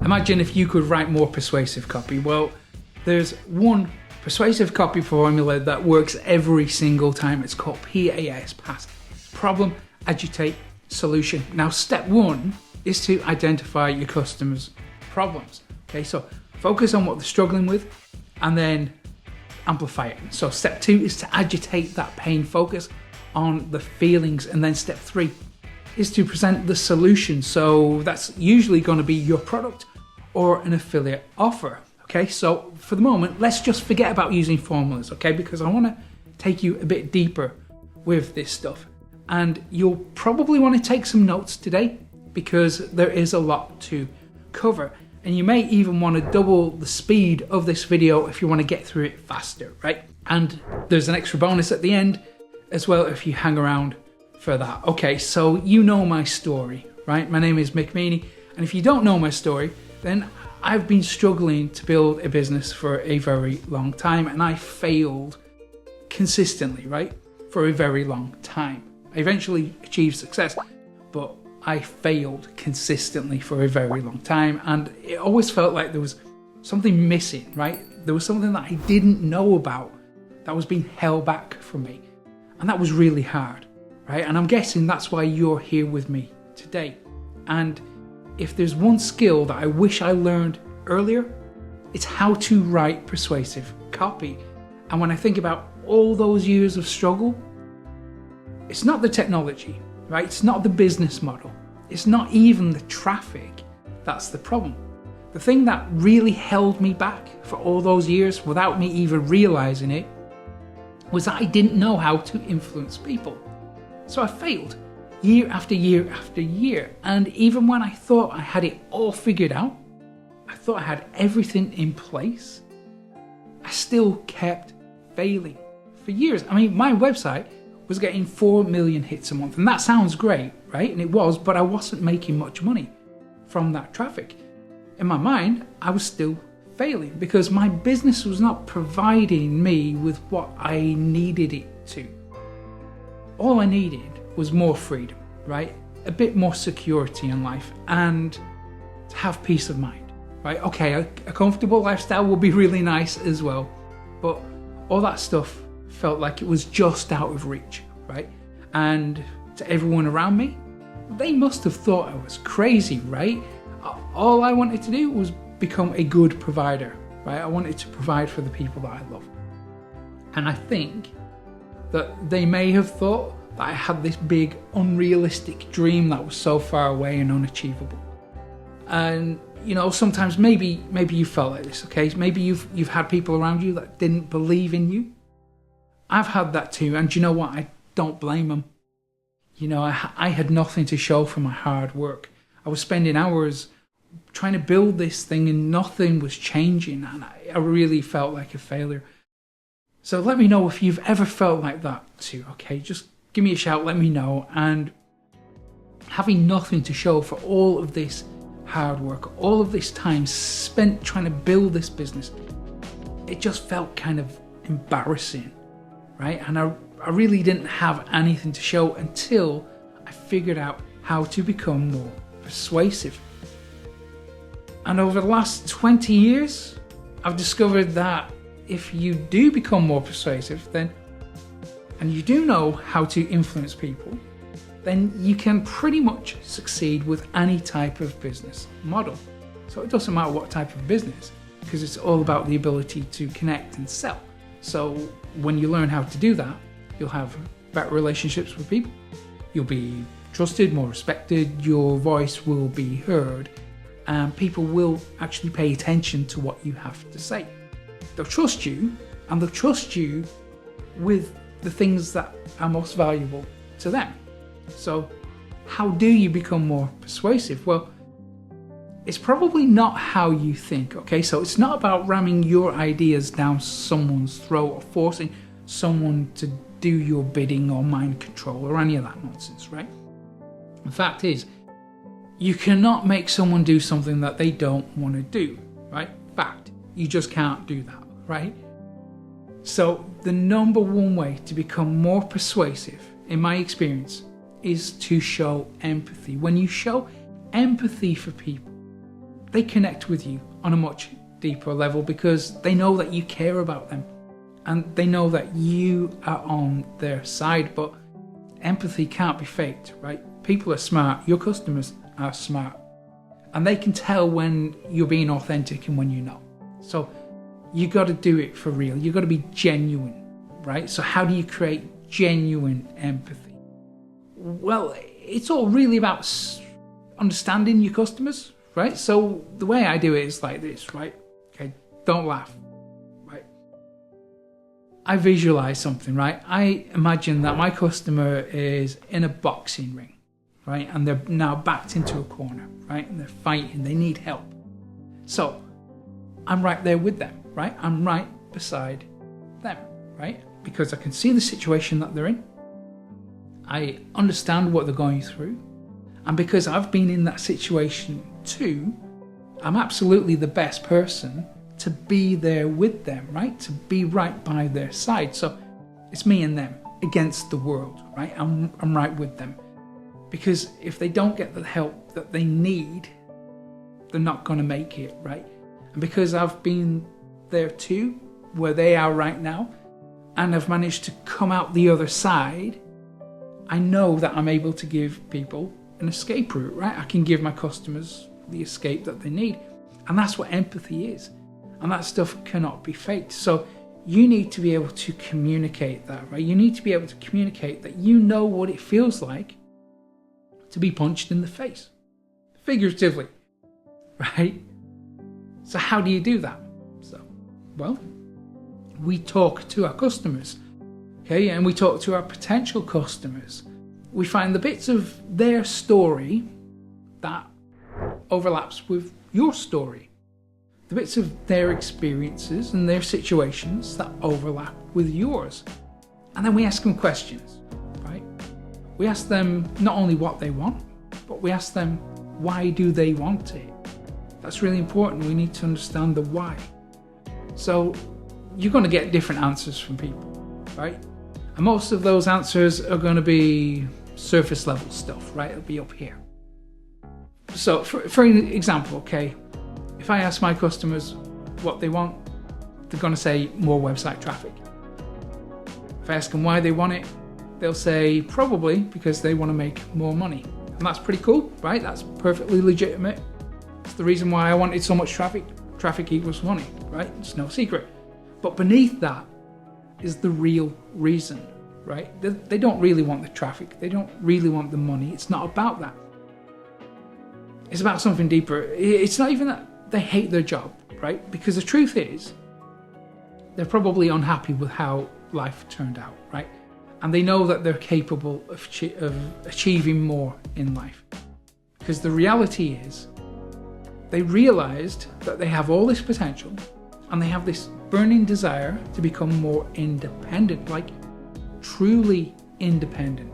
Imagine if you could write more persuasive copy. Well, there's one persuasive copy formula that works every single time. It's called P.A.S. P.A.S. Problem, agitate, solution. Now, step one is to identify your customers' problems. Okay, so focus on what they're struggling with and then amplify it. So step two is to agitate that pain, focus on the feelings. And then step three is to present the solution. So that's usually going to be your product or an affiliate offer. Okay, so for the moment, let's just forget about using formulas, okay? Because I want to take you a bit deeper with this stuff. And you'll probably want to take some notes today because there is a lot to cover. And you may even want to double the speed of this video if you want to get through it faster, right? And there's an extra bonus at the end as well if you hang around for that. Okay, so you know my story, right? My name is Mick Meaney. And if you don't know my story, then I've been struggling to build a business for a very long time, and I failed consistently, right? For a very long time. I eventually achieved success, but I failed consistently for a very long time, and it always felt like there was something missing, right? There was something that I didn't know about that was being held back from me, and that was really hard, right? And I'm guessing that's why you're here with me today. And if there's one skill that I wish I learned earlier, it's how to write persuasive copy. And when I think about all those years of struggle, it's not the technology, right? It's not the business model. It's not even the traffic that's the problem. The thing that really held me back for all those years without me even realizing it was that I didn't know how to influence people. So I failed year after year after year. And even when I thought I had it all figured out, I thought I had everything in place, I still kept failing for years. I mean, my website was getting 4 million hits a month, and that sounds great, right? And it was, but I wasn't making much money from that traffic. In my mind, I was still failing because my business was not providing me with what I needed it to. All I needed was more freedom, right? A bit more security in life and to have peace of mind, right? Okay, a comfortable lifestyle will be really nice as well, but all that stuff felt like it was just out of reach, right? And to everyone around me, they must have thought I was crazy, right? All I wanted to do was become a good provider, right? I wanted to provide for the people that I love. And I think that they may have thought that I had this big unrealistic dream that was so far away and unachievable. And you know, sometimes maybe you felt like this, okay? Maybe you've had people around you that didn't believe in you. I've had that too, and you know what? I don't blame them. You know, I had nothing to show for my hard work. I was spending hours trying to build this thing and nothing was changing, and I really felt like a failure. So let me know if you've ever felt like that too, okay? Just give me a shout, let me know. And having nothing to show for all of this hard work, all of this time spent trying to build this business, it just felt kind of embarrassing, right? And I really didn't have anything to show until I figured out how to become more persuasive. And over the last 20 years, I've discovered that if you do become more persuasive, then, and you do know how to influence people, then you can pretty much succeed with any type of business model. So it doesn't matter what type of business, because it's all about the ability to connect and sell. So when you learn how to do that, you'll have better relationships with people. You'll be trusted, more respected, your voice will be heard, and people will actually pay attention to what you have to say. They'll trust you, and they'll trust you with the things that are most valuable to them. So how do you become more persuasive? Well, it's probably not how you think, okay? So it's not about ramming your ideas down someone's throat or forcing someone to do your bidding or mind control or any of that nonsense, right? The fact is, you cannot make someone do something that they don't want to do, right? Fact, you just can't do that, right? So the number one way to become more persuasive, in my experience, is to show empathy. When you show empathy for people, they connect with you on a much deeper level because they know that you care about them and they know that you are on their side. But empathy can't be faked, right? People are smart, your customers are smart, and they can tell when you're being authentic and when you're not. So you got to do it for real. You got to be genuine, right? So how do you create genuine empathy? Well, it's all really about understanding your customers, right? So the way I do it is like this, right? Okay, don't laugh, right? I visualize something, right? I imagine that my customer is in a boxing ring, right? And they're now backed into a corner, right? And they're fighting, they need help. So I'm right there with them, right? I'm right beside them, right? Because I can see the situation that they're in. I understand what they're going through. And because I've been in that situation too, I'm absolutely the best person to be there with them, right? To be right by their side. So it's me and them against the world, right? I'm right with them. Because if they don't get the help that they need, they're not going to make it, right? And because I've been there too, where they are right now, and I've managed to come out the other side, I know that I'm able to give people an escape route, right? I can give my customers the escape that they need. And that's what empathy is. And that stuff cannot be faked. So you need to be able to communicate that, right? You need to be able to communicate that you know what it feels like to be punched in the face, figuratively, right? So how do you do that? So, well, we talk to our customers, okay? And we talk to our potential customers. We find the bits of their story that overlaps with your story, the bits of their experiences and their situations that overlap with yours. And then we ask them questions, right? We ask them not only what they want, but we ask them, why do they want it? That's really important. We need to understand the why. So you're going to get different answers from people, right? And most of those answers are going to be surface level stuff, right? It'll be up here. So for an example, okay, if I ask my customers what they want, they're going to say more website traffic. If I ask them why they want it, they'll say probably because they want to make more money. And that's pretty cool, right? That's perfectly legitimate. It's the reason why I wanted so much traffic. Traffic equals money, right? It's no secret. But beneath that is the real reason, right? They don't really want the traffic. They don't really want the money. It's not about that. It's about something deeper. It's not even that they hate their job, right? Because the truth is, they're probably unhappy with how life turned out, right? And they know that they're capable of achieving more in life. Because the reality is, they realized that they have all this potential and they have this burning desire to become more independent, like truly independent,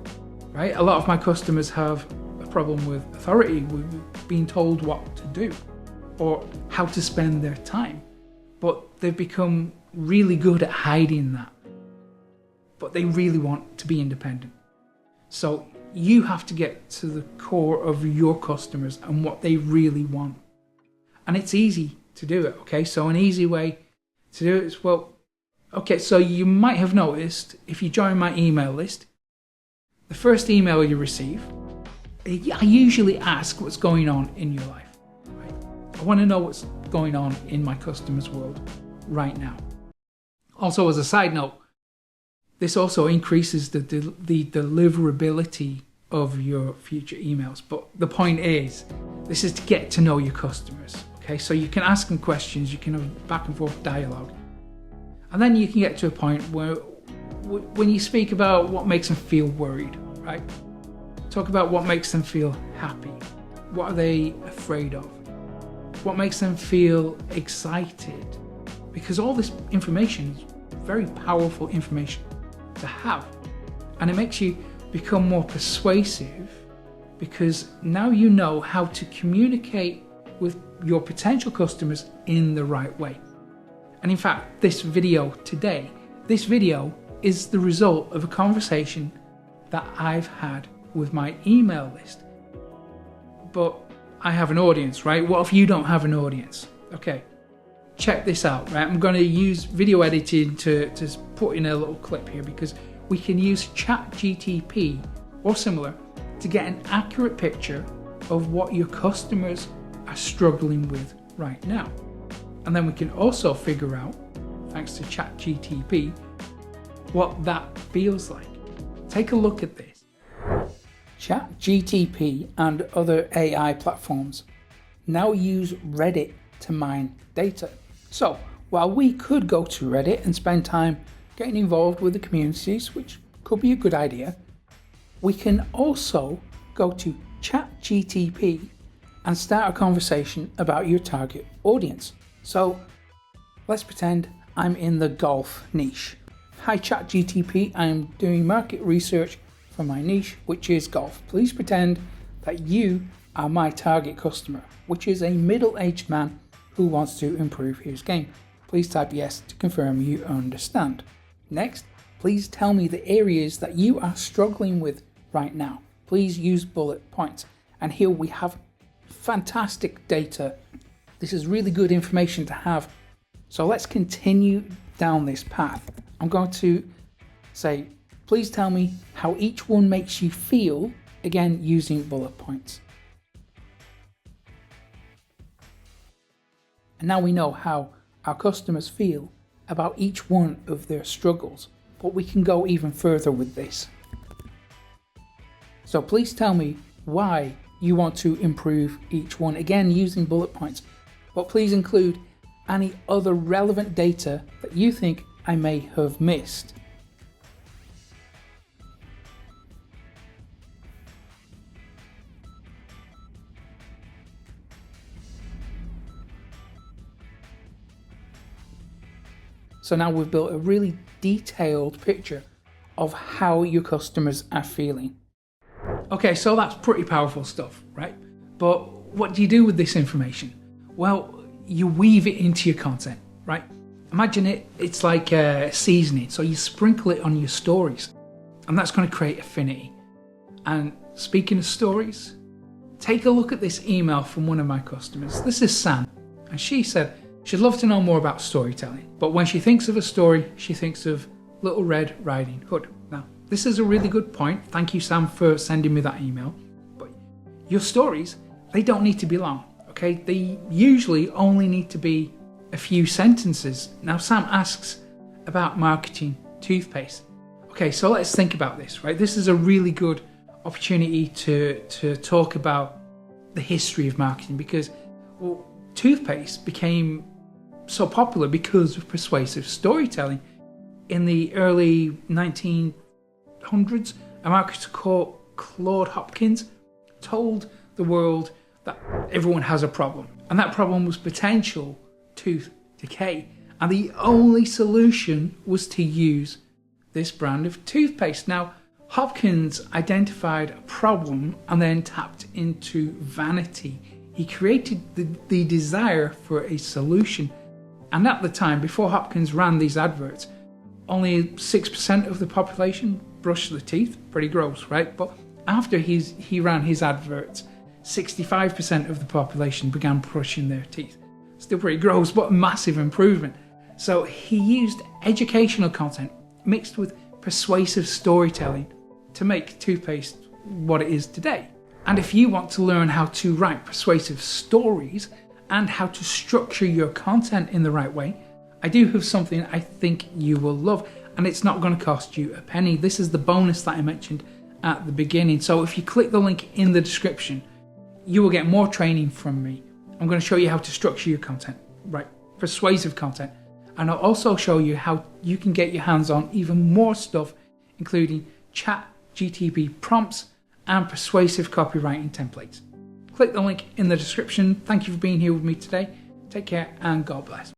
right? A lot of my customers have a problem with authority, with being told what to do or how to spend their time. But they've become really good at hiding that. But they really want to be independent. So you have to get to the core of your customers and what they really want. And it's easy to do it, okay? So an easy way to do it is, well, okay, so you might have noticed if you join my email list, the first email you receive, I usually ask what's going on in your life, right? I want to know what's going on in my customers' world right now. Also, as a side note, this also increases the deliverability of your future emails. But the point is, this is to get to know your customers. Okay, so you can ask them questions, you can have back and forth dialogue. And then you can get to a point where when you speak about what makes them feel worried, right? Talk about what makes them feel happy. What are they afraid of? What makes them feel excited? Because all this information is very powerful information to have. And it makes you become more persuasive because now you know how to communicate with your potential customers in the right way. And in fact, this video today, this video is the result of a conversation that I've had with my email list. But I have an audience, right? What if you don't have an audience? Okay, check this out, right? I'm going to use video editing to put in a little clip here, because we can use ChatGTP or similar to get an accurate picture of what your customers are struggling with right now. And then we can also figure out, thanks to ChatGTP, what that feels like. Take a look at this. ChatGTP and other AI platforms now use Reddit to mine data. So while we could go to Reddit and spend time getting involved with the communities, which could be a good idea, we can also go to ChatGTP and start a conversation about your target audience. So let's pretend I'm in the golf niche. Hi ChatGTP, I'm doing market research for my niche, which is golf. Please pretend that you are my target customer, which is a middle-aged man who wants to improve his game. Please type yes to confirm you understand. Next, please tell me the areas that you are struggling with right now. Please use bullet points. And here we have fantastic data. This is really good information to have. So let's continue down this path. I'm going to say, please tell me how each one makes you feel, again using bullet points. And now we know how our customers feel about each one of their struggles, but we can go even further with this. So please tell me why you want to improve each one, again using bullet points, but please include any other relevant data that you think I may have missed. So now we've built a really detailed picture of how your customers are feeling. Okay, so that's pretty powerful stuff, right? But what do you do with this information? Well, you weave it into your content, right? Imagine it's like seasoning. So you sprinkle it on your stories, and that's going to create affinity. And speaking of stories, take a look at this email from one of my customers. This is Sam, and she said she'd love to know more about storytelling, but when she thinks of a story, she thinks of Little Red Riding Hood. Now, this is a really good point. Thank you, Sam, for sending me that email. But your stories, they don't need to be long, okay? They usually only need to be a few sentences. Now, Sam asks about marketing toothpaste. Okay, so let's think about this, right? This is a really good opportunity to talk about the history of marketing, because, well, toothpaste became so popular because of persuasive storytelling. In the early 1900s, a marketer called Claude Hopkins told the world that everyone has a problem, and that problem was potential tooth decay, and the only solution was to use this brand of toothpaste. Now, Hopkins identified a problem and then tapped into vanity. He created the desire for a solution. And at the time, before Hopkins ran these adverts, only 6% of the population brushed their teeth. Pretty gross, right? But after he ran his adverts, 65% of the population began brushing their teeth. Still pretty gross, but a massive improvement. So he used educational content mixed with persuasive storytelling to make toothpaste what it is today. And if you want to learn how to write persuasive stories and how to structure your content in the right way, I do have something I think you will love, and it's not going to cost you a penny. This is the bonus that I mentioned at the beginning. So if you click the link in the description, you will get more training from me. I'm going to show you how to structure your content, right? Persuasive content. And I'll also show you how you can get your hands on even more stuff, including ChatGTP prompts and persuasive copywriting templates. Click the link in the description. Thank you for being here with me today. Take care and God bless.